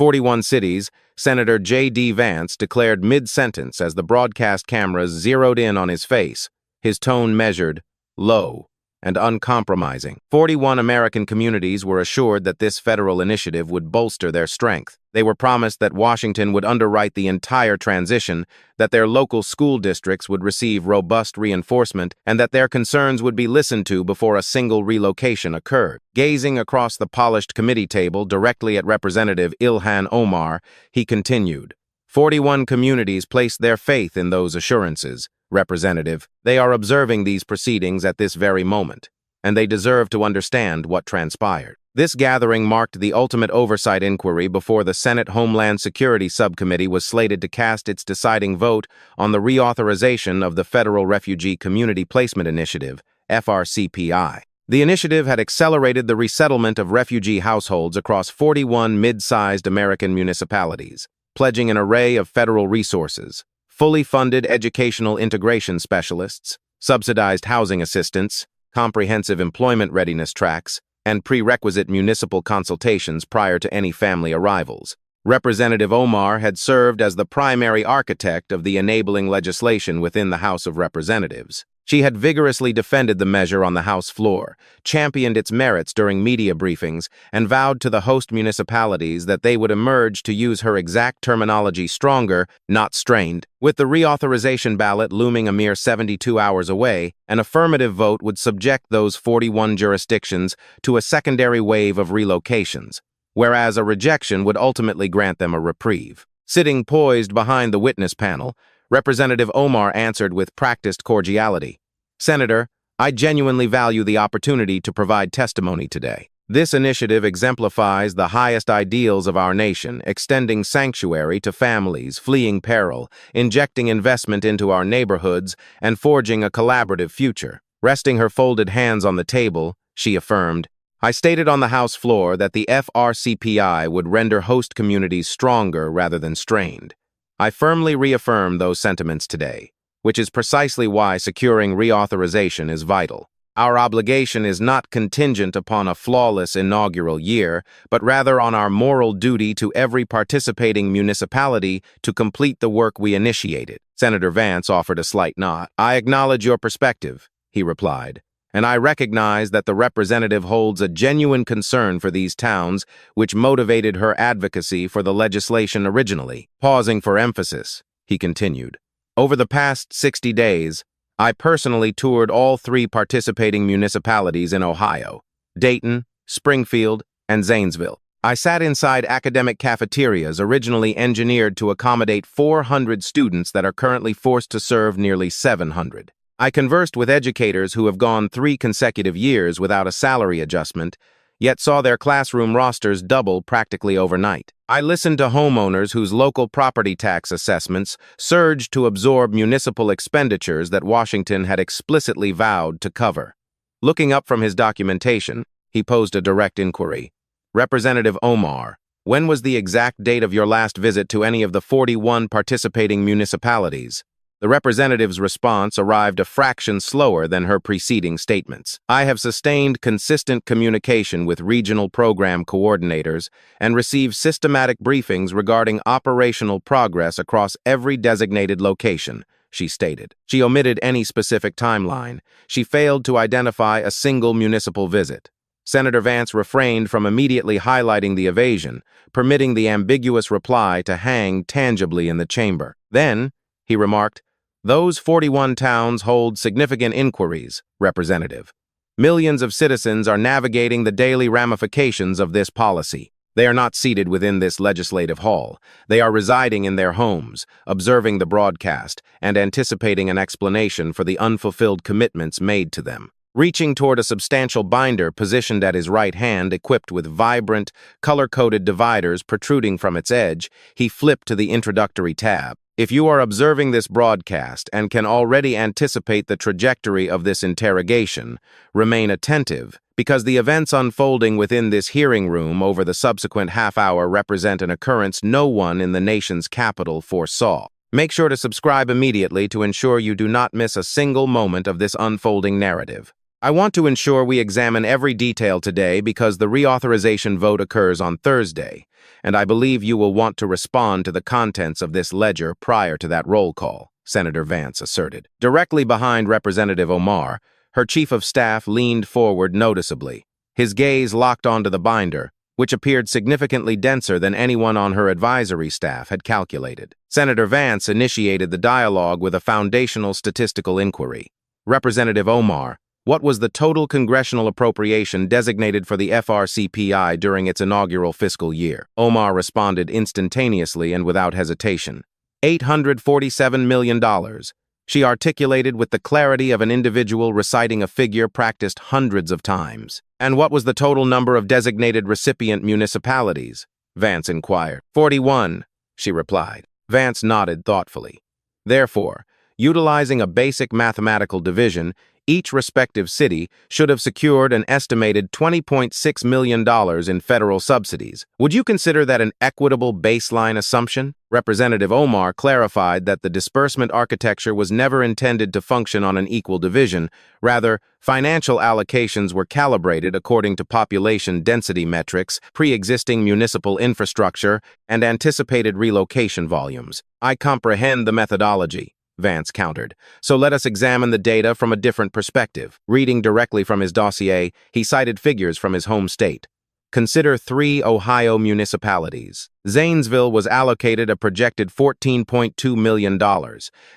41 cities, Senator JD Vance declared mid-sentence as the broadcast cameras zeroed in on his face, his tone measured, low, and uncompromising. 41 American communities were assured that this federal initiative would bolster their strength. They were promised that Washington would underwrite the entire transition, that their local school districts would receive robust reinforcement, and that their concerns would be listened to before a single relocation occurred. Gazing across the polished committee table directly at Representative Ilhan Omar, he continued, 41 communities placed their faith in those assurances. Representative, they are observing these proceedings at this very moment, and they deserve to understand what transpired. This gathering marked the ultimate oversight inquiry before the Senate Homeland Security Subcommittee was slated to cast its deciding vote on the reauthorization of the Federal Refugee Community Placement Initiative, FRCPI. The initiative had accelerated the resettlement of refugee households across 41 mid-sized American municipalities, pledging an array of federal resources. Fully funded educational integration specialists, subsidized housing assistance, comprehensive employment readiness tracks, and prerequisite municipal consultations prior to any family arrivals. Representative Omar had served as the primary architect of the enabling legislation within the House of Representatives. She had vigorously defended the measure on the House floor, championed its merits during media briefings, and vowed to the host municipalities that they would emerge, to use her exact terminology, stronger, not strained. With the reauthorization ballot looming a mere 72 hours away, an affirmative vote would subject those 41 jurisdictions to a secondary wave of relocations, whereas a rejection would ultimately grant them a reprieve. Sitting poised behind the witness panel, Representative Omar answered with practiced cordiality, "Senator, I genuinely value the opportunity to provide testimony today. This initiative exemplifies the highest ideals of our nation, extending sanctuary to families fleeing peril, injecting investment into our neighborhoods, and forging a collaborative future." Resting her folded hands on the table, she affirmed, "I stated on the House floor that the FRCPI would render host communities stronger rather than strained. I firmly reaffirm those sentiments today, which is precisely why securing reauthorization is vital. Our obligation is not contingent upon a flawless inaugural year, but rather on our moral duty to every participating municipality to complete the work we initiated." Senator Vance offered a slight nod. "I acknowledge your perspective," he replied, "and I recognize that the representative holds a genuine concern for these towns, which motivated her advocacy for the legislation originally." Pausing for emphasis, he continued, "Over the past 60 days, I personally toured all 3 participating municipalities in Ohio: Dayton, Springfield, and Zanesville. I sat inside academic cafeterias originally engineered to accommodate 400 students that are currently forced to serve nearly 700. I conversed with educators who have gone 3 consecutive years without a salary adjustment, yet saw their classroom rosters double practically overnight. I listened to homeowners whose local property tax assessments surged to absorb municipal expenditures that Washington had explicitly vowed to cover. Looking up from his documentation, he posed a direct inquiry. "Representative Omar, when was the exact date of your last visit to any of the 41 participating municipalities?" The representative's response arrived a fraction slower than her preceding statements. "I have sustained consistent communication with regional program coordinators and received systematic briefings regarding operational progress across every designated location," she stated. She omitted any specific timeline. She failed to identify a single municipal visit. Senator Vance refrained from immediately highlighting the evasion, permitting the ambiguous reply to hang tangibly in the chamber. Then, he remarked, "Those 41 towns hold significant inquiries, Representative. Millions of citizens are navigating the daily ramifications of this policy. They are not seated within this legislative hall. They are residing in their homes, observing the broadcast, and anticipating an explanation for the unfulfilled commitments made to them." Reaching toward a substantial binder positioned at his right hand, equipped with vibrant, color-coded dividers protruding from its edge, he flipped to the introductory tab. "If you are observing this broadcast and can already anticipate the trajectory of this interrogation, remain attentive, because the events unfolding within this hearing room over the subsequent half-hour represent an occurrence no one in the nation's capital foresaw. Make sure to subscribe immediately to ensure you do not miss a single moment of this unfolding narrative." I want to ensure we examine every detail today because the reauthorization vote occurs on Thursday, and I believe you will want to respond to the contents of this ledger prior to that roll call, Senator Vance asserted. Directly behind Representative Omar, her chief of staff leaned forward noticeably, his gaze locked onto the binder, which appeared significantly denser than anyone on her advisory staff had calculated. Senator Vance initiated the dialogue with a foundational statistical inquiry. Representative Omar, what was the total congressional appropriation designated for the FRCPI during its inaugural fiscal year? Omar responded instantaneously and without hesitation. $847 million. She articulated with the clarity of an individual reciting a figure practiced hundreds of times. And what was the total number of designated recipient municipalities? Vance inquired. 41, she replied. Vance nodded thoughtfully. Therefore, utilizing a basic mathematical division, each respective city should have secured an estimated $20.6 million in federal subsidies. Would you consider that an equitable baseline assumption? Representative Omar clarified that the disbursement architecture was never intended to function on an equal division. Rather, financial allocations were calibrated according to population density metrics, pre-existing municipal infrastructure, and anticipated relocation volumes. I comprehend the methodology, Vance countered. So let us examine the data from a different perspective. Reading directly from his dossier, he cited figures from his home state. Consider 3 Ohio municipalities. Zanesville was allocated a projected $14.2 million.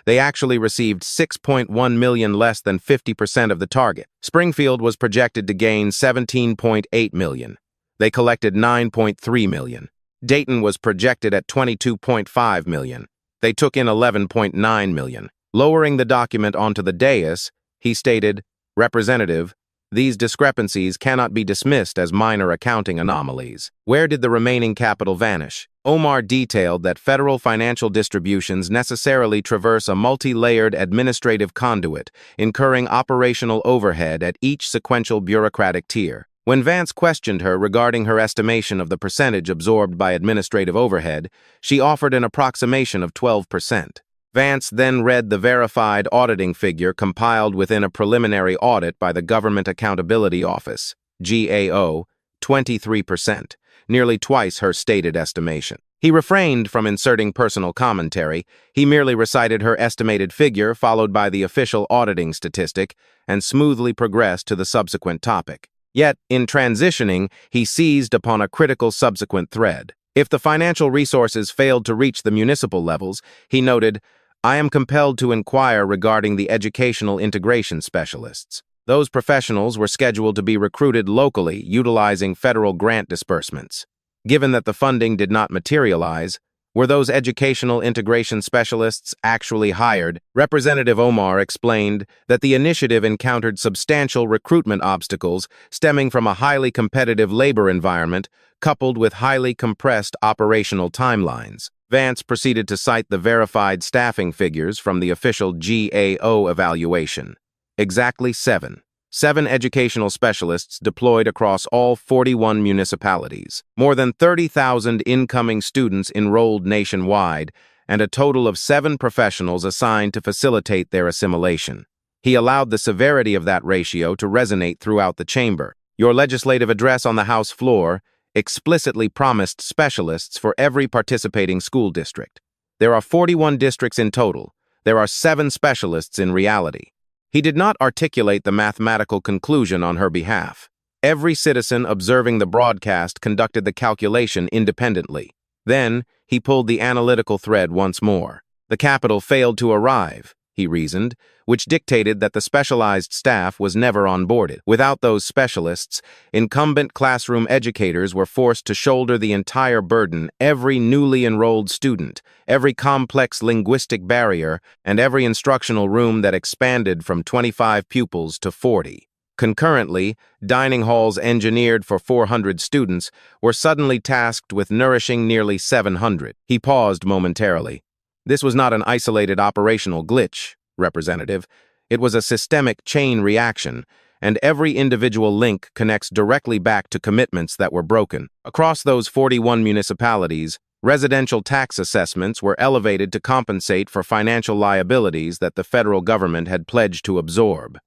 They actually received $6.1 million, less than 50% of the target. Springfield was projected to gain $17.8 million. They collected $9.3 million. Dayton was projected at $22.5 million. They took in $11.9 million. Lowering the document onto the dais, he stated, "Representative, these discrepancies cannot be dismissed as minor accounting anomalies. Where did the remaining capital vanish?" Omar detailed that federal financial distributions necessarily traverse a multi-layered administrative conduit, incurring operational overhead at each sequential bureaucratic tier. When Vance questioned her regarding her estimation of the percentage absorbed by administrative overhead, she offered an approximation of 12%. Vance then read the verified auditing figure compiled within a preliminary audit by the Government Accountability Office, GAO, 23%, nearly twice her stated estimation. He refrained from inserting personal commentary. He merely recited her estimated figure followed by the official auditing statistic and smoothly progressed to the subsequent topic. Yet, in transitioning, he seized upon a critical subsequent thread. If the financial resources failed to reach the municipal levels, he noted, "I am compelled to inquire regarding the educational integration specialists. Those professionals were scheduled to be recruited locally, utilizing federal grant disbursements. Given that the funding did not materialize, were those educational integration specialists actually hired?" Representative Omar explained that the initiative encountered substantial recruitment obstacles stemming from a highly competitive labor environment coupled with highly compressed operational timelines. Vance proceeded to cite the verified staffing figures from the official GAO evaluation. Exactly seven educational specialists deployed across all 41 municipalities, more than 30,000 incoming students enrolled nationwide, and a total of 7 professionals assigned to facilitate their assimilation. He allowed the severity of that ratio to resonate throughout the chamber. Your legislative address on the House floor explicitly promised specialists for every participating school district. There are 41 districts in total. There are 7 specialists in reality. He did not articulate the mathematical conclusion on her behalf. Every citizen observing the broadcast conducted the calculation independently. Then, he pulled the analytical thread once more. The capital failed to arrive, he reasoned, which dictated that the specialized staff was never onboarded. Without those specialists, incumbent classroom educators were forced to shoulder the entire burden, every newly enrolled student, every complex linguistic barrier, and every instructional room that expanded from 25 pupils to 40. Concurrently, dining halls engineered for 400 students were suddenly tasked with nourishing nearly 700. He paused momentarily. This was not an isolated operational glitch, Representative. It was a systemic chain reaction, and every individual link connects directly back to commitments that were broken. Across those 41 municipalities, residential tax assessments were elevated to compensate for financial liabilities that the federal government had pledged to absorb.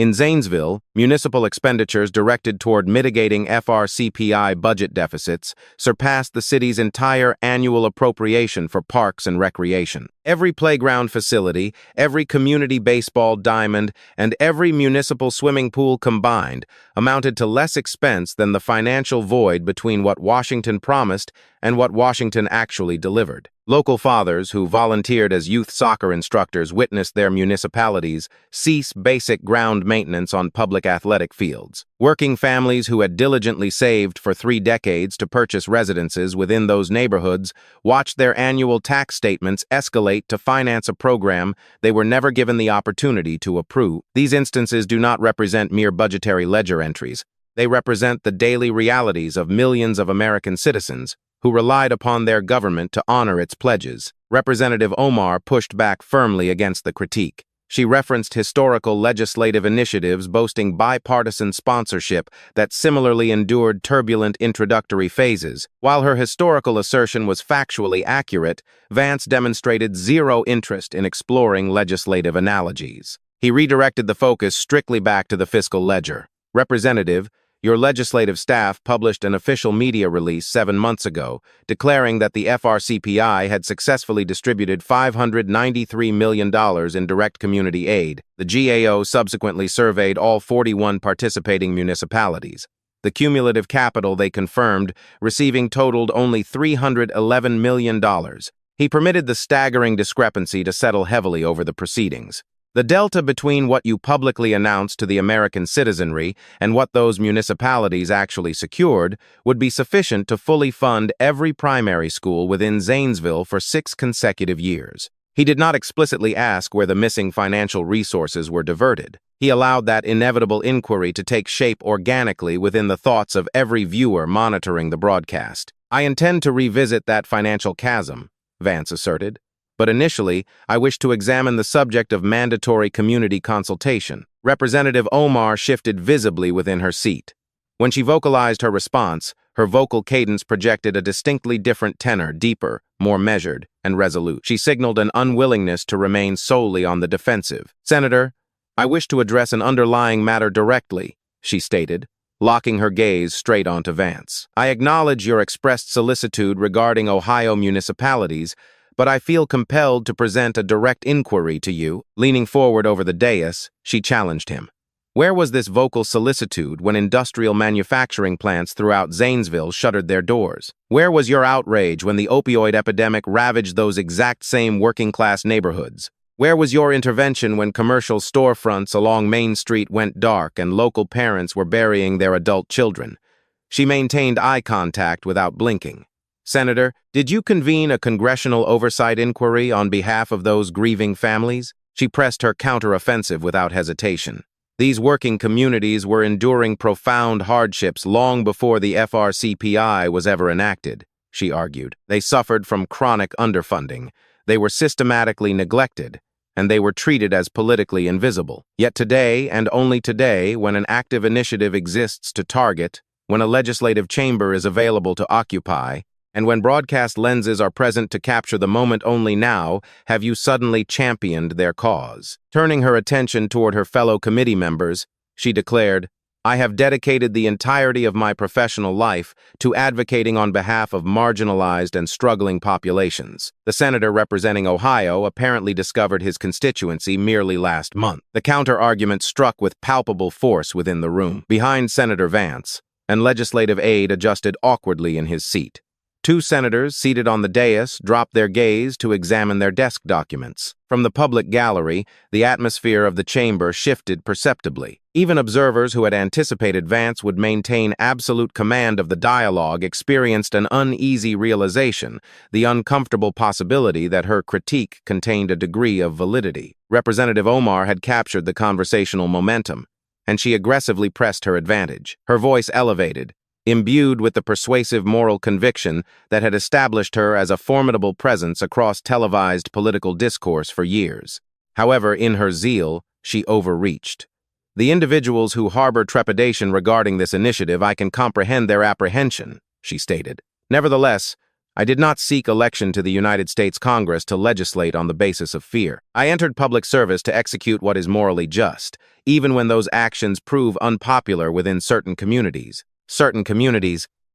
In Zanesville, municipal expenditures directed toward mitigating FRCPI budget deficits surpassed the city's entire annual appropriation for parks and recreation. Every playground facility, every community baseball diamond, and every municipal swimming pool combined amounted to less expense than the financial void between what Washington promised and what Washington actually delivered. Local fathers who volunteered as youth soccer instructors witnessed their municipalities cease basic ground maintenance on public athletic fields. Working families who had diligently saved for 3 decades to purchase residences within those neighborhoods watched their annual tax statements escalate to finance a program they were never given the opportunity to approve. These instances do not represent mere budgetary ledger entries. They represent the daily realities of millions of American citizens who relied upon their government to honor its pledges. Representative Omar pushed back firmly against the critique. She referenced historical legislative initiatives boasting bipartisan sponsorship that similarly endured turbulent introductory phases. While her historical assertion was factually accurate, Vance demonstrated zero interest in exploring legislative analogies. He redirected the focus strictly back to the fiscal ledger. Representative, your legislative staff published an official media release 7 months ago declaring that the FRCPI had successfully distributed $593 million in direct community aid. The GAO subsequently surveyed all 41 participating municipalities. The cumulative capital they confirmed receiving totaled only $311 million. He permitted the staggering discrepancy to settle heavily over the proceedings. The delta between what you publicly announced to the American citizenry and what those municipalities actually secured would be sufficient to fully fund every primary school within Zanesville for 6 consecutive years. He did not explicitly ask where the missing financial resources were diverted. He allowed that inevitable inquiry to take shape organically within the thoughts of every viewer monitoring the broadcast. I intend to revisit that financial chasm, Vance asserted. But initially, I wish to examine the subject of mandatory community consultation. Representative Omar shifted visibly within her seat. When she vocalized her response, her vocal cadence projected a distinctly different tenor, deeper, more measured, and resolute. She signaled an unwillingness to remain solely on the defensive. "Senator, I wish to address an underlying matter directly," she stated, locking her gaze straight onto Vance. "I acknowledge your expressed solicitude regarding Ohio municipalities, but I feel compelled to present a direct inquiry to you." Leaning forward over the dais, she challenged him. Where was this vocal solicitude when industrial manufacturing plants throughout Zanesville shuttered their doors? Where was your outrage when the opioid epidemic ravaged those exact same working-class neighborhoods? Where was your intervention when commercial storefronts along Main Street went dark and local parents were burying their adult children? She maintained eye contact without blinking. "Senator, did you convene a congressional oversight inquiry on behalf of those grieving families?" She pressed her counteroffensive without hesitation. These working communities were enduring profound hardships long before the FRCPI was ever enacted, she argued. They suffered from chronic underfunding. They were systematically neglected, and they were treated as politically invisible. Yet today, and only today, when an active initiative exists to target, when a legislative chamber is available to occupy, and when broadcast lenses are present to capture the moment only now, have you suddenly championed their cause. Turning her attention toward her fellow committee members, she declared, "I have dedicated the entirety of my professional life to advocating on behalf of marginalized and struggling populations." The senator representing Ohio apparently discovered his constituency merely last month. The counter-argument struck with palpable force within the room. Behind Senator Vance, an legislative aide adjusted awkwardly in his seat. 2 senators seated on the dais dropped their gaze to examine their desk documents. From the public gallery, the atmosphere of the chamber shifted perceptibly. Even observers who had anticipated Vance would maintain absolute command of the dialogue experienced an uneasy realization, the uncomfortable possibility that her critique contained a degree of validity. Representative Omar had captured the conversational momentum, and she aggressively pressed her advantage. Her voice elevated, imbued with the persuasive moral conviction that had established her as a formidable presence across televised political discourse for years. However, in her zeal, she overreached. "The individuals who harbor trepidation regarding this initiative, I can comprehend their apprehension," she stated. "Nevertheless, I did not seek election to the United States Congress to legislate on the basis of fear. I entered public service to execute what is morally just, even when those actions prove unpopular within certain communities.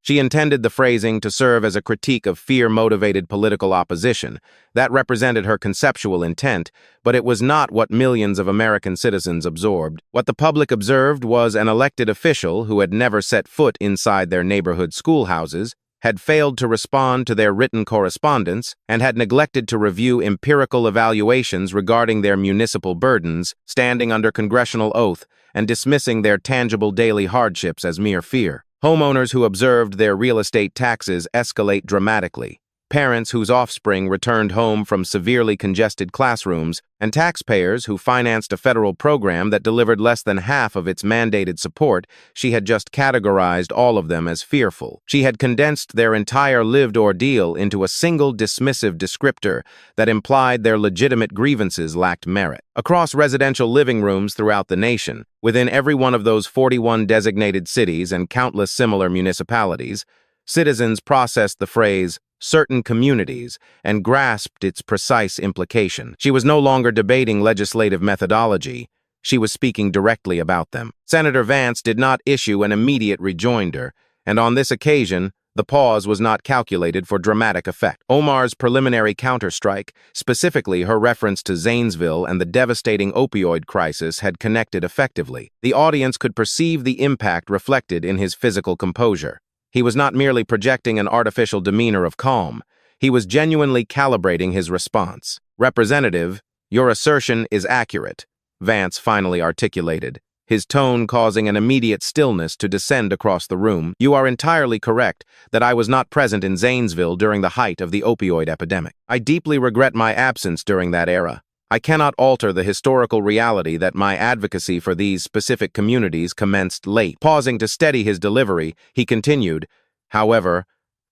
She intended the phrasing to serve as a critique of fear-motivated political opposition. That represented her conceptual intent, but it was not what millions of American citizens absorbed. What the public observed was an elected official who had never set foot inside their neighborhood schoolhouses, had failed to respond to their written correspondence, and had neglected to review empirical evaluations regarding their municipal burdens, standing under congressional oath and dismissing their tangible daily hardships as mere fear. Homeowners who observed their real estate taxes escalate dramatically, parents whose offspring returned home from severely congested classrooms, and taxpayers who financed a federal program that delivered less than half of its mandated support. She had just categorized all of them as fearful. She had condensed their entire lived ordeal into a single dismissive descriptor that implied their legitimate grievances lacked merit. Across residential living rooms throughout the nation, within every one of those 41 designated cities and countless similar municipalities, citizens processed the phrase certain communities and grasped its precise implication. She was no longer debating legislative methodology. She was speaking directly about them. Senator Vance did not issue an immediate rejoinder, and on this occasion, the pause was not calculated for dramatic effect. Omar's preliminary counterstrike, specifically her reference to Zanesville and the devastating opioid crisis, had connected effectively. The audience could perceive the impact reflected in his physical composure. He was not merely projecting an artificial demeanor of calm. He was genuinely calibrating his response. "Representative, your assertion is accurate," Vance finally articulated, his tone causing an immediate stillness to descend across the room. "You are entirely correct that I was not present in Zanesville during the height of the opioid epidemic. I deeply regret my absence during that era. I cannot alter the historical reality that my advocacy for these specific communities commenced late." Pausing to steady his delivery, he continued, "However,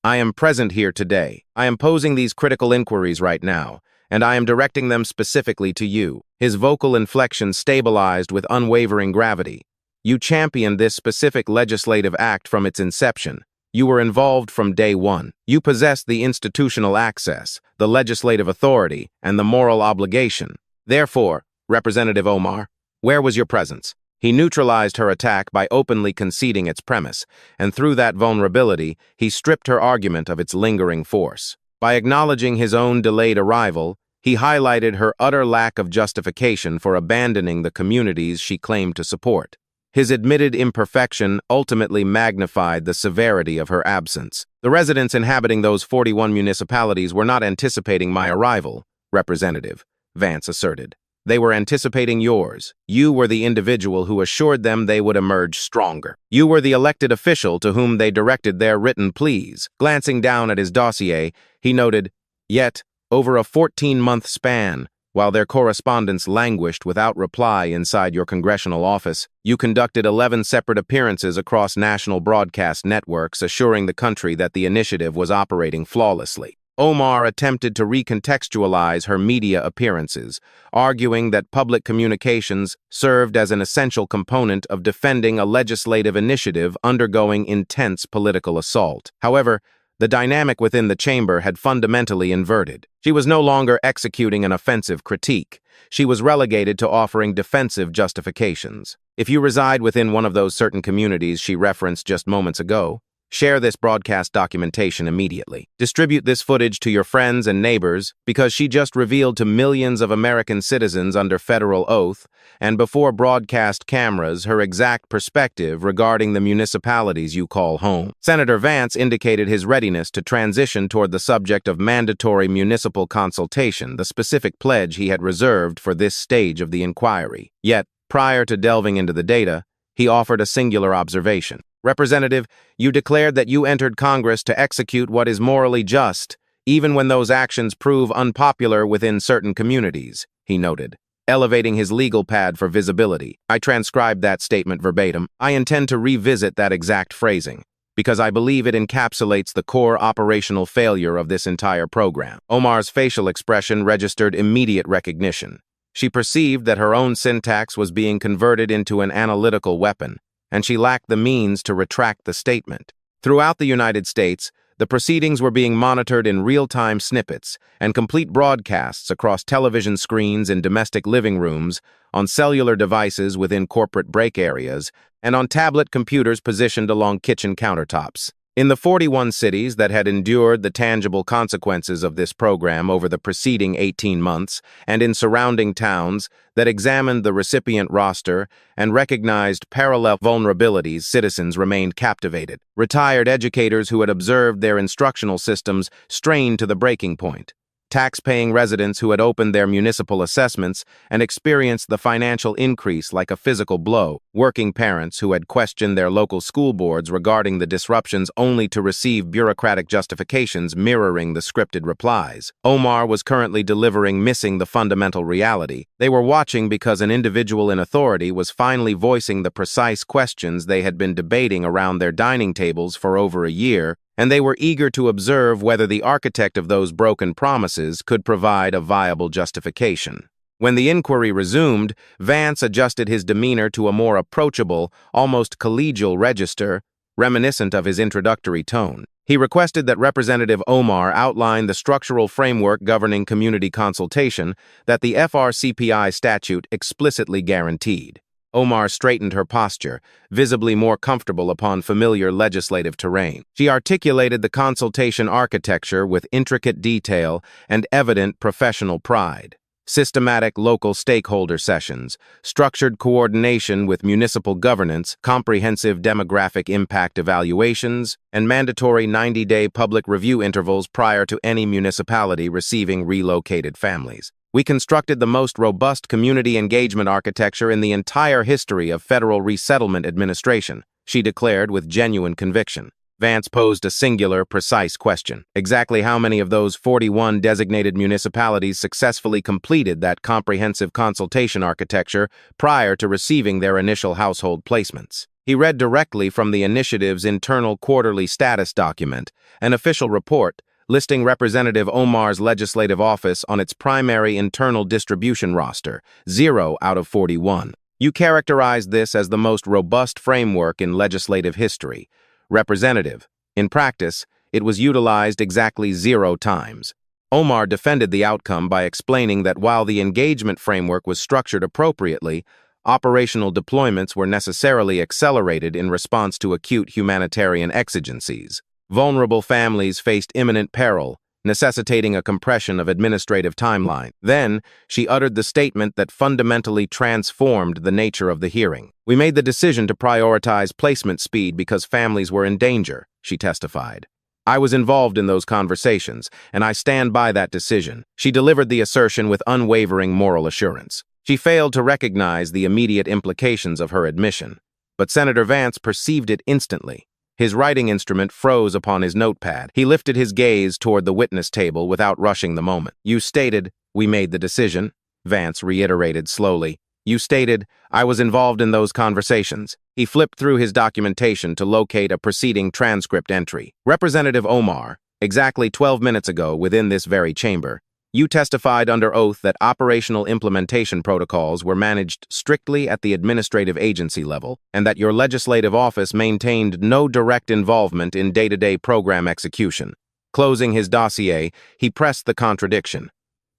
I am present here today. I am posing these critical inquiries right now, and I am directing them specifically to you." His vocal inflection stabilized with unwavering gravity. "You championed this specific legislative act from its inception. You were involved from day one. You possessed the institutional access, the legislative authority, and the moral obligation. Therefore, Representative Omar, where was your presence?" He neutralized her attack by openly conceding its premise, and through that vulnerability, he stripped her argument of its lingering force. By acknowledging his own delayed arrival, he highlighted her utter lack of justification for abandoning the communities she claimed to support. His admitted imperfection ultimately magnified the severity of her absence. "The residents inhabiting those 41 municipalities were not anticipating my arrival, Representative," Vance asserted. "They were anticipating yours. You were the individual who assured them they would emerge stronger. You were the elected official to whom they directed their written pleas." Glancing down at his dossier, he noted, "Yet, over a 14-month span, while their correspondence languished without reply inside your congressional office, you conducted 11 separate appearances across national broadcast networks, assuring the country that the initiative was operating flawlessly." Omar attempted to recontextualize her media appearances, arguing that public communications served as an essential component of defending a legislative initiative undergoing intense political assault. However, the dynamic within the chamber had fundamentally inverted. She was no longer executing an offensive critique. She was relegated to offering defensive justifications. "If you reside within one of those certain communities she referenced just moments ago, share this broadcast documentation immediately. Distribute this footage to your friends and neighbors, because she just revealed to millions of American citizens under federal oath and before broadcast cameras her exact perspective regarding the municipalities you call home." Senator Vance indicated his readiness to transition toward the subject of mandatory municipal consultation, the specific pledge he had reserved for this stage of the inquiry. Yet, prior to delving into the data, he offered a singular observation. "Representative, you declared that you entered Congress to execute what is morally just, even when those actions prove unpopular within certain communities," he noted, elevating his legal pad for visibility. "I transcribed that statement verbatim. I intend to revisit that exact phrasing, because I believe it encapsulates the core operational failure of this entire program." Omar's facial expression registered immediate recognition. She perceived that her own syntax was being converted into an analytical weapon, and she lacked the means to retract the statement. Throughout the United States, The proceedings were being monitored in real-time snippets and complete broadcasts across television screens in domestic living rooms, on cellular devices within corporate break areas, and on tablet computers positioned along kitchen countertops. In the 41 cities that had endured the tangible consequences of this program over the preceding 18 months, and in surrounding towns that examined the recipient roster and recognized parallel vulnerabilities, citizens remained captivated. Retired educators who had observed their instructional systems strained to the breaking point. Tax-paying residents who had opened their municipal assessments and experienced the financial increase like a physical blow. Working parents who had questioned their local school boards regarding the disruptions only to receive bureaucratic justifications mirroring the scripted replies. Omar was currently delivering missing the fundamental reality. They were watching because an individual in authority was finally voicing the precise questions they had been debating around their dining tables for over a year, and they were eager to observe whether the architect of those broken promises could provide a viable justification. When the inquiry resumed, Vance adjusted his demeanor to a more approachable, almost collegial register, reminiscent of his introductory tone. He requested that Representative Omar outline the structural framework governing community consultation that the FRCPI statute explicitly guaranteed. Omar straightened her posture, visibly more comfortable upon familiar legislative terrain. She articulated the consultation architecture with intricate detail and evident professional pride. Systematic local stakeholder sessions, structured coordination with municipal governance, comprehensive demographic impact evaluations, and mandatory 90-day public review intervals prior to any municipality receiving relocated families. We constructed the most robust community engagement architecture in the entire history of federal resettlement administration, she declared with genuine conviction. Vance posed a singular, precise question. Exactly how many of those 41 designated municipalities successfully completed that comprehensive consultation architecture prior to receiving their initial household placements? He read directly from the initiative's internal quarterly status document, an official report listing Representative Omar's legislative office on its primary internal distribution roster, 0 out of 41. You characterized this as the most robust framework in legislative history. Representative. In practice, it was utilized exactly 0 times. Omar defended the outcome by explaining that while the engagement framework was structured appropriately, operational deployments were necessarily accelerated in response to acute humanitarian exigencies. Vulnerable families faced imminent peril, necessitating a compression of administrative timeline. Then, she uttered the statement that fundamentally transformed the nature of the hearing. We made the decision to prioritize placement speed because families were in danger, she testified. I was involved in those conversations, and I stand by that decision. She delivered the assertion with unwavering moral assurance. She failed to recognize the immediate implications of her admission, but Senator Vance perceived it instantly. His writing instrument froze upon his notepad. He lifted his gaze toward the witness table without rushing the moment. You stated, we made the decision, Vance reiterated slowly. You stated, I was involved in those conversations. He flipped through his documentation to locate a preceding transcript entry. Representative Omar, exactly 12 minutes ago within this very chamber, you testified under oath that operational implementation protocols were managed strictly at the administrative agency level and that your legislative office maintained no direct involvement in day-to-day program execution. Closing his dossier, he pressed the contradiction.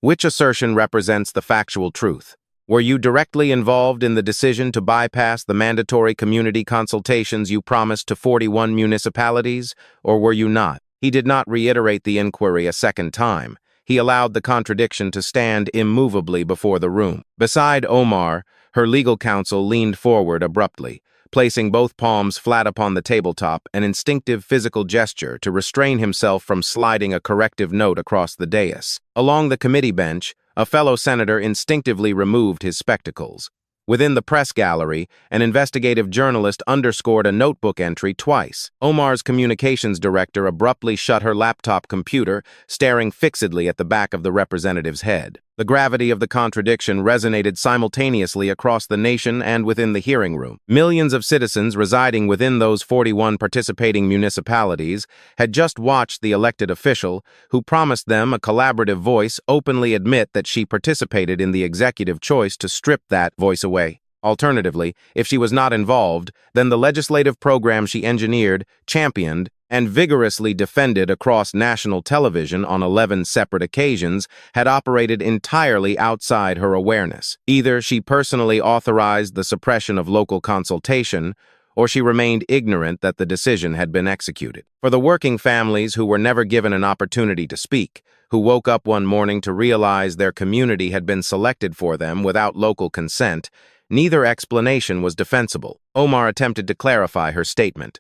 Which assertion represents the factual truth? Were you directly involved in the decision to bypass the mandatory community consultations you promised to 41 municipalities, or were you not? He did not reiterate the inquiry a second time. He allowed the contradiction to stand immovably before the room. Beside Omar, her legal counsel leaned forward abruptly, placing both palms flat upon the tabletop, an instinctive physical gesture to restrain himself from sliding a corrective note across the dais. Along the committee bench, a fellow senator instinctively removed his spectacles. Within the press gallery, an investigative journalist underscored a notebook entry twice. Omar's communications director abruptly shut her laptop computer, staring fixedly at the back of the representative's head. The gravity of the contradiction resonated simultaneously across the nation and within the hearing room. Millions of citizens residing within those 41 participating municipalities had just watched the elected official, who promised them a collaborative voice, openly admit that she participated in the executive choice to strip that voice away. Alternatively, if she was not involved, then the legislative program she engineered, championed, and vigorously defended across national television on 11 separate occasions, had operated entirely outside her awareness. Either she personally authorized the suppression of local consultation, or she remained ignorant that the decision had been executed. For the working families who were never given an opportunity to speak, who woke up one morning to realize their community had been selected for them without local consent, neither explanation was defensible. Omar attempted to clarify her statement.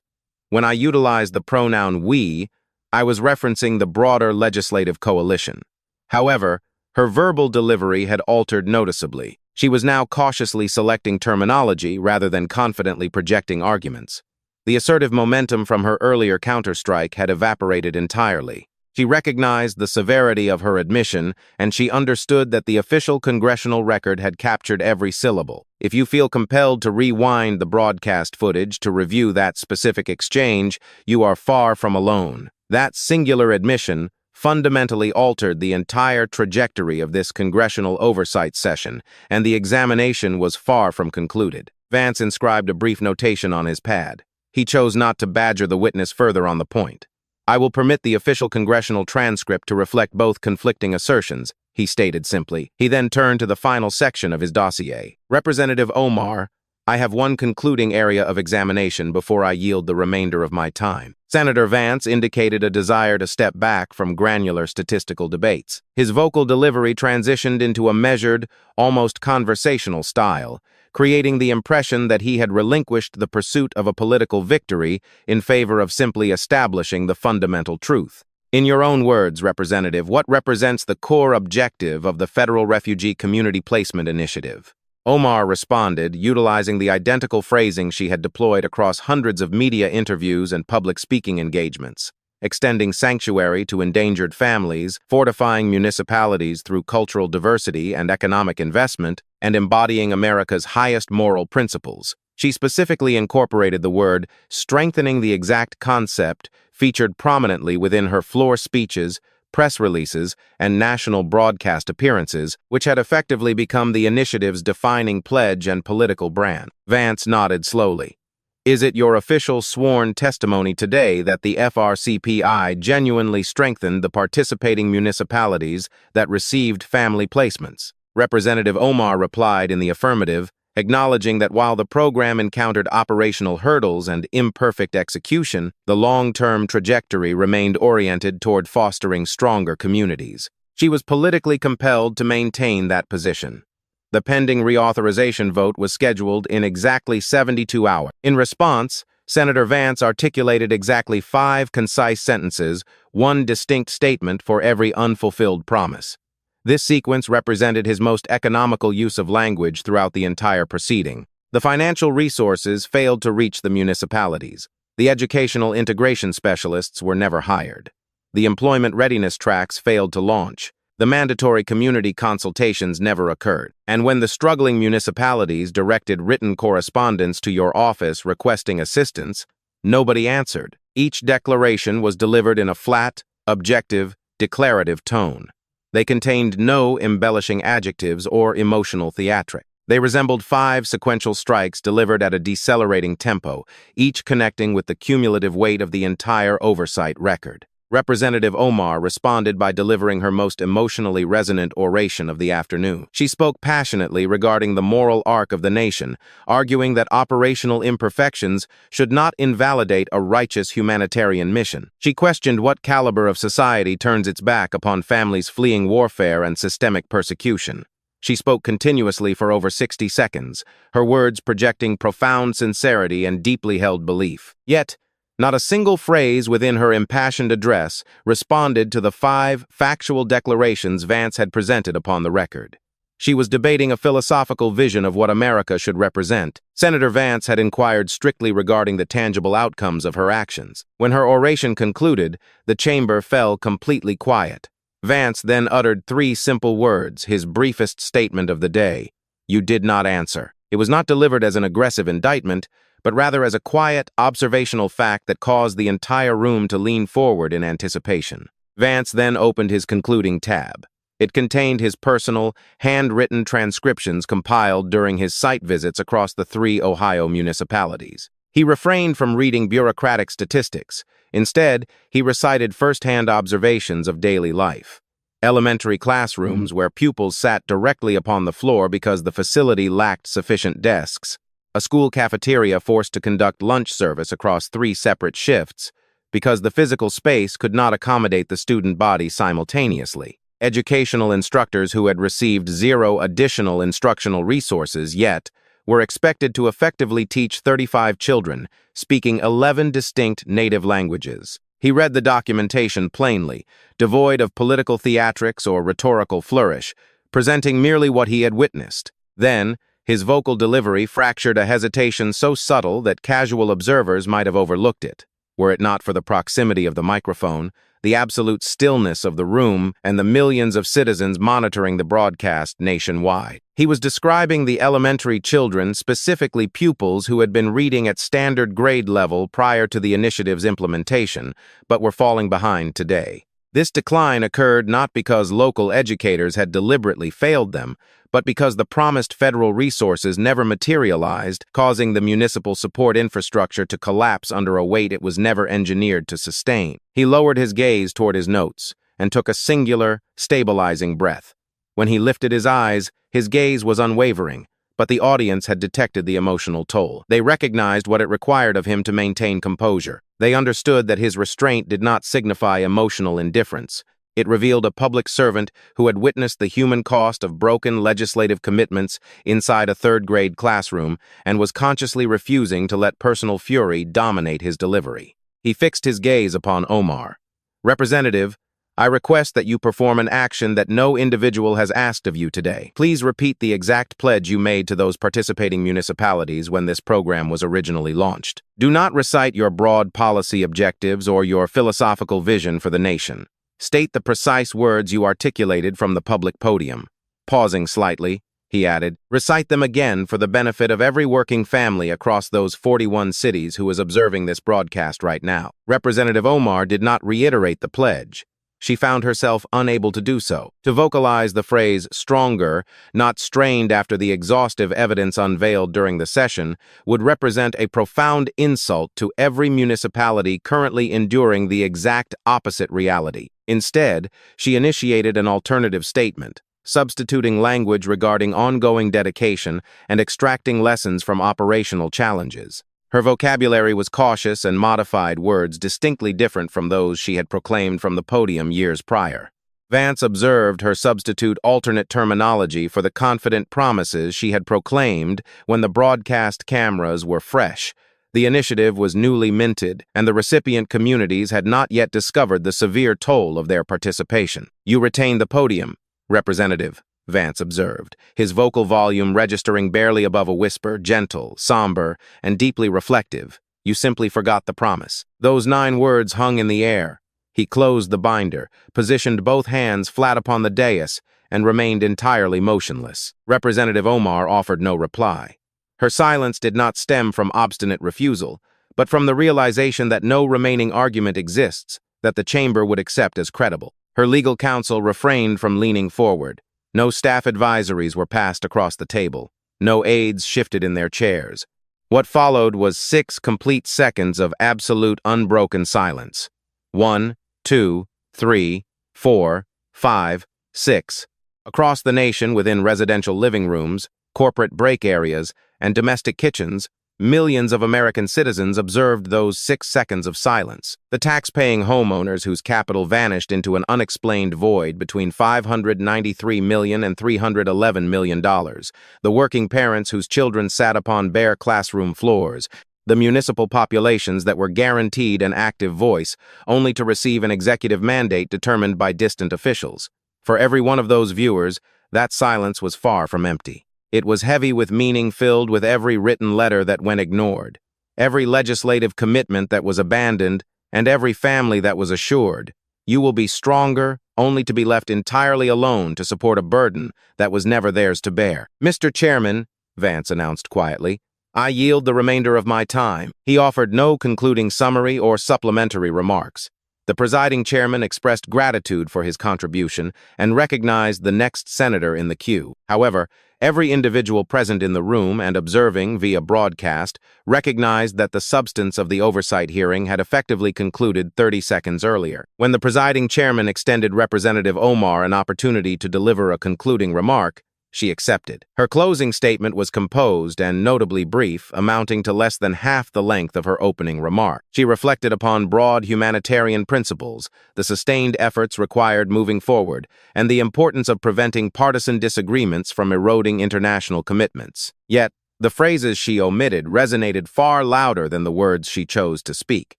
When I utilized the pronoun we, I was referencing the broader legislative coalition. However, her verbal delivery had altered noticeably. She was now cautiously selecting terminology rather than confidently projecting arguments. The assertive momentum from her earlier counterstrike had evaporated entirely. She recognized the severity of her admission, and she understood that the official congressional record had captured every syllable. If you feel compelled to rewind the broadcast footage to review that specific exchange, you are far from alone. That singular admission fundamentally altered the entire trajectory of this congressional oversight session, and the examination was far from concluded. Vance inscribed a brief notation on his pad. He chose not to badger the witness further on the point. I will permit the official congressional transcript to reflect both conflicting assertions, he stated simply. He then turned to the final section of his dossier. Representative Omar, I have one concluding area of examination before I yield the remainder of my time. Senator Vance indicated a desire to step back from granular statistical debates. His vocal delivery transitioned into a measured, almost conversational style, creating the impression that he had relinquished the pursuit of a political victory in favor of simply establishing the fundamental truth. In your own words, Representative, what represents the core objective of the Federal Refugee Community Placement Initiative? Omar responded, utilizing the identical phrasing she had deployed across hundreds of media interviews and public speaking engagements. Extending sanctuary to endangered families, fortifying municipalities through cultural diversity and economic investment, and embodying America's highest moral principles. She specifically incorporated the word strengthening, the exact concept featured prominently within her floor speeches, press releases, and national broadcast appearances, which had effectively become the initiative's defining pledge and political brand. Vance nodded slowly. Is it your official sworn testimony today that the FRCPI genuinely strengthened the participating municipalities that received family placements? Representative Omar replied in the affirmative, acknowledging that while the program encountered operational hurdles and imperfect execution, the long-term trajectory remained oriented toward fostering stronger communities. She was politically compelled to maintain that position. The pending reauthorization vote was scheduled in exactly 72 hours. In response, Senator Vance articulated exactly 5 concise sentences, one distinct statement for every unfulfilled promise. This sequence represented his most economical use of language throughout the entire proceeding. The financial resources failed to reach the municipalities. The educational integration specialists were never hired. The employment readiness tracks failed to launch. The mandatory community consultations never occurred. And when the struggling municipalities directed written correspondence to your office requesting assistance, nobody answered. Each declaration was delivered in a flat, objective, declarative tone. They contained no embellishing adjectives or emotional theatrics. They resembled 5 sequential strikes delivered at a decelerating tempo, each connecting with the cumulative weight of the entire oversight record. Representative Omar responded by delivering her most emotionally resonant oration of the afternoon. She spoke passionately regarding the moral arc of the nation, arguing that operational imperfections should not invalidate a righteous humanitarian mission. She questioned what caliber of society turns its back upon families fleeing warfare and systemic persecution. She spoke continuously for over 60 seconds, her words projecting profound sincerity and deeply held belief. Yet, not a single phrase within her impassioned address responded to the 5 factual declarations Vance had presented upon the record. She was debating a philosophical vision of what America should represent. Senator Vance had inquired strictly regarding the tangible outcomes of her actions. When her oration concluded, the chamber fell completely quiet. Vance then uttered 3 simple words, his briefest statement of the day. You did not answer. It was not delivered as an aggressive indictment, but rather as a quiet, observational fact that caused the entire room to lean forward in anticipation. Vance then opened his concluding tab. It contained his personal, handwritten transcriptions compiled during his site visits across the 3 Ohio municipalities. He refrained from reading bureaucratic statistics, Instead, he recited first-hand observations of daily life. Elementary classrooms where pupils sat directly upon the floor because the facility lacked sufficient desks. A school cafeteria forced to conduct lunch service across 3 separate shifts because the physical space could not accommodate the student body simultaneously. Educational instructors who had received 0 additional instructional resources yet were expected to effectively teach 35 children, speaking 11 distinct native languages. He read the documentation plainly, devoid of political theatrics or rhetorical flourish, presenting merely what he had witnessed. Then, his vocal delivery fractured a hesitation so subtle that casual observers might have overlooked it. Were it not for the proximity of the microphone, the absolute stillness of the room, and the millions of citizens monitoring the broadcast nationwide. He was describing the elementary children, specifically pupils who had been reading at standard grade level prior to the initiative's implementation, but were falling behind today. This decline occurred not because local educators had deliberately failed them, but because the promised federal resources never materialized, causing the municipal support infrastructure to collapse under a weight it was never engineered to sustain. He lowered his gaze toward his notes and took a singular, stabilizing breath. When he lifted his eyes, his gaze was unwavering, but the audience had detected the emotional toll. They recognized what it required of him to maintain composure. They understood that his restraint did not signify emotional indifference. It revealed a public servant who had witnessed the human cost of broken legislative commitments inside a third-grade classroom and was consciously refusing to let personal fury dominate his delivery. He fixed his gaze upon Omar. "Representative, I request that you perform an action that no individual has asked of you today. Please repeat the exact pledge you made to those participating municipalities when this program was originally launched. Do not recite your broad policy objectives or your philosophical vision for the nation. State the precise words you articulated from the public podium." Pausing slightly, he added, "Recite them again for the benefit of every working family across those 41 cities who is observing this broadcast right now." Representative Omar did not reiterate the pledge. She found herself unable to do so. To vocalize the phrase "stronger," not strained after the exhaustive evidence unveiled during the session, would represent a profound insult to every municipality currently enduring the exact opposite reality. Instead, she initiated an alternative statement, substituting language regarding ongoing dedication and extracting lessons from operational challenges. Her vocabulary was cautious and modified words distinctly different from those she had proclaimed from the podium years prior. Vance observed her substitute alternate terminology for the confident promises she had proclaimed when the broadcast cameras were fresh. The initiative was newly minted, and the recipient communities had not yet discovered the severe toll of their participation. "You retain the podium, Representative," Vance observed, his vocal volume registering barely above a whisper, gentle, somber, and deeply reflective. "You simply forgot the promise." Those 9 words hung in the air. He closed the binder, positioned both hands flat upon the dais, and remained entirely motionless. Representative Omar offered no reply. Her silence did not stem from obstinate refusal, but from the realization that no remaining argument exists that the chamber would accept as credible. Her legal counsel refrained from leaning forward. No staff advisories were passed across the table. No aides shifted in their chairs. What followed was 6 complete seconds of absolute unbroken silence. 1, 2, 3, 4, 5, 6. Across the nation, within residential living rooms, corporate break areas, and domestic kitchens, millions of American citizens observed those 6 seconds of silence. The tax-paying homeowners whose capital vanished into an unexplained void between $593 million and $311 million. The working parents whose children sat upon bare classroom floors. The municipal populations that were guaranteed an active voice, only to receive an executive mandate determined by distant officials. For every one of those viewers, that silence was far from empty. It was heavy with meaning, filled with every written letter that went ignored, every legislative commitment that was abandoned, and every family that was assured, "You will be stronger," only to be left entirely alone to support a burden that was never theirs to bear. "Mr. Chairman," Vance announced quietly, "I yield the remainder of my time." He offered no concluding summary or supplementary remarks. The presiding chairman expressed gratitude for his contribution and recognized the next senator in the queue. However, every individual present in the room and observing via broadcast recognized that the substance of the oversight hearing had effectively concluded 30 seconds earlier. When the presiding chairman extended Representative Omar an opportunity to deliver a concluding remark, she accepted. Her closing statement was composed and notably brief, amounting to less than half the length of her opening remark. She reflected upon broad humanitarian principles, the sustained efforts required moving forward, and the importance of preventing partisan disagreements from eroding international commitments. Yet, the phrases she omitted resonated far louder than the words she chose to speak.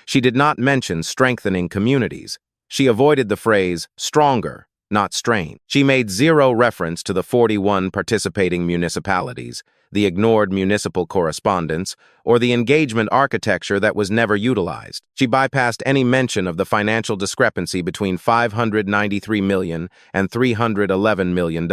She did not mention strengthening communities. She avoided the phrase stronger, not strain. She made zero reference to the 41 participating municipalities, the ignored municipal correspondence, or the engagement architecture that was never utilized. She bypassed any mention of the financial discrepancy between $593 million and $311 million.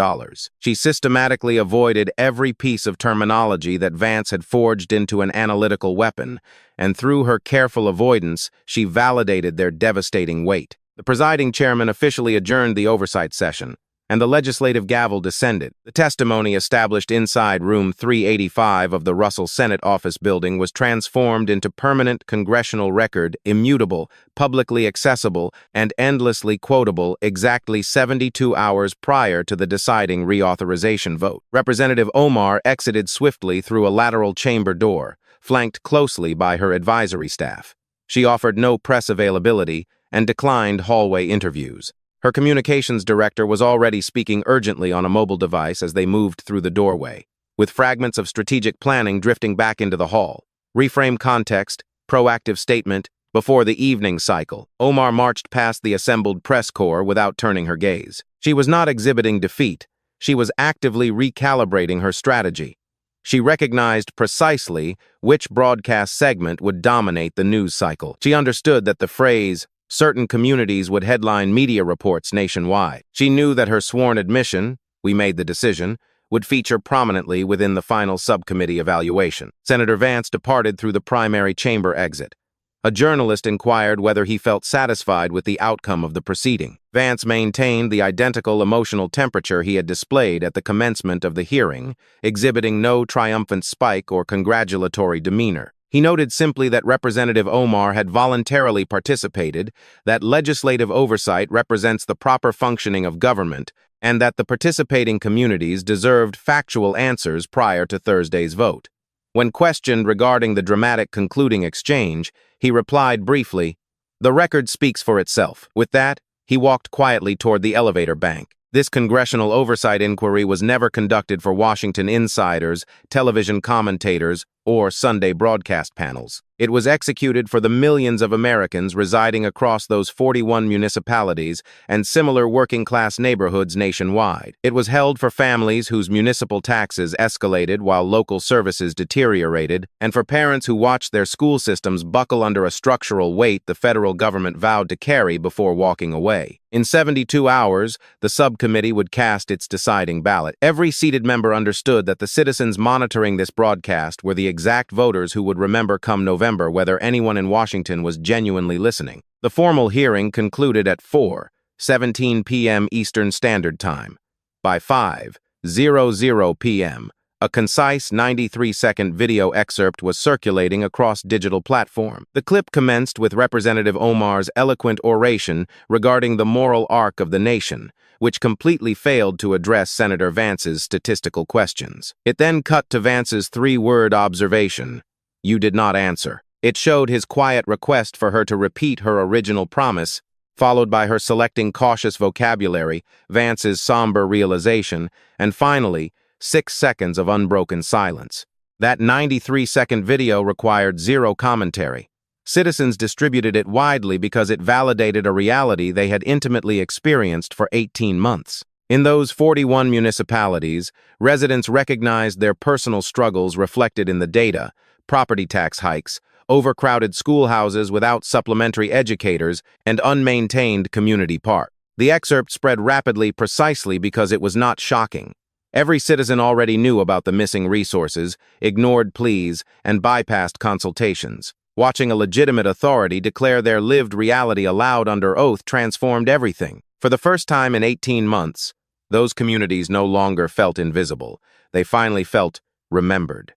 She systematically avoided every piece of terminology that Vance had forged into an analytical weapon, and through her careful avoidance, she validated their devastating weight. The presiding chairman officially adjourned the oversight session, and the legislative gavel descended. The testimony established inside room 385 of the Russell Senate Office Building was transformed into permanent congressional record, immutable, publicly accessible, and endlessly quotable exactly 72 hours prior to the deciding reauthorization vote. Representative Omar exited swiftly through a lateral chamber door, flanked closely by her advisory staff. She offered no press availability and declined hallway interviews. Her communications director was already speaking urgently on a mobile device as they moved through the doorway, with fragments of strategic planning drifting back into the hall. Reframe context, proactive statement, before the evening cycle. Omar marched past the assembled press corps without turning her gaze. She was not exhibiting defeat. She was actively recalibrating her strategy. She recognized precisely which broadcast segment would dominate the news cycle. She understood that the phrase, certain communities would headline media reports nationwide. She knew that her sworn admission, "We made the decision," would feature prominently within the final subcommittee evaluation. Senator Vance departed through the primary chamber exit. A journalist inquired whether he felt satisfied with the outcome of the proceeding. Vance maintained the identical emotional temperature he had displayed at the commencement of the hearing, exhibiting no triumphant spike or congratulatory demeanor. He noted simply that Representative Omar had voluntarily participated, that legislative oversight represents the proper functioning of government, and that the participating communities deserved factual answers prior to Thursday's vote. When questioned regarding the dramatic concluding exchange, he replied briefly, "The record speaks for itself." With that, he walked quietly toward the elevator bank. This congressional oversight inquiry was never conducted for Washington insiders, television commentators, or Sunday broadcast panels. It was executed for the millions of Americans residing across those 41 municipalities and similar working-class neighborhoods nationwide. It was held for families whose municipal taxes escalated while local services deteriorated, and for parents who watched their school systems buckle under a structural weight the federal government vowed to carry before walking away. In 72 hours, the subcommittee would cast its deciding ballot. Every seated member understood that the citizens monitoring this broadcast were the exact voters who would remember come November whether anyone in Washington was genuinely listening. The formal hearing concluded at 4:17 p.m. Eastern Standard Time. By 5:00 p.m., a concise 93-second video excerpt was circulating across digital platform. The clip commenced with Representative Omar's eloquent oration regarding the moral arc of the nation, which completely failed to address Senator Vance's statistical questions. It then cut to Vance's three-word observation, "You did not answer." It showed his quiet request for her to repeat her original promise, followed by her selecting cautious vocabulary, Vance's somber realization, and finally, 6 seconds of unbroken silence. That 93-second video required zero commentary. Citizens distributed it widely because it validated a reality they had intimately experienced for 18 months. In those 41 municipalities, residents recognized their personal struggles reflected in the data: property tax hikes, overcrowded schoolhouses without supplementary educators, and unmaintained community parks. The excerpt spread rapidly precisely because it was not shocking. Every citizen already knew about the missing resources, ignored pleas, and bypassed consultations. Watching a legitimate authority declare their lived reality aloud under oath transformed everything. For the first time in 18 months, those communities no longer felt invisible. They finally felt remembered.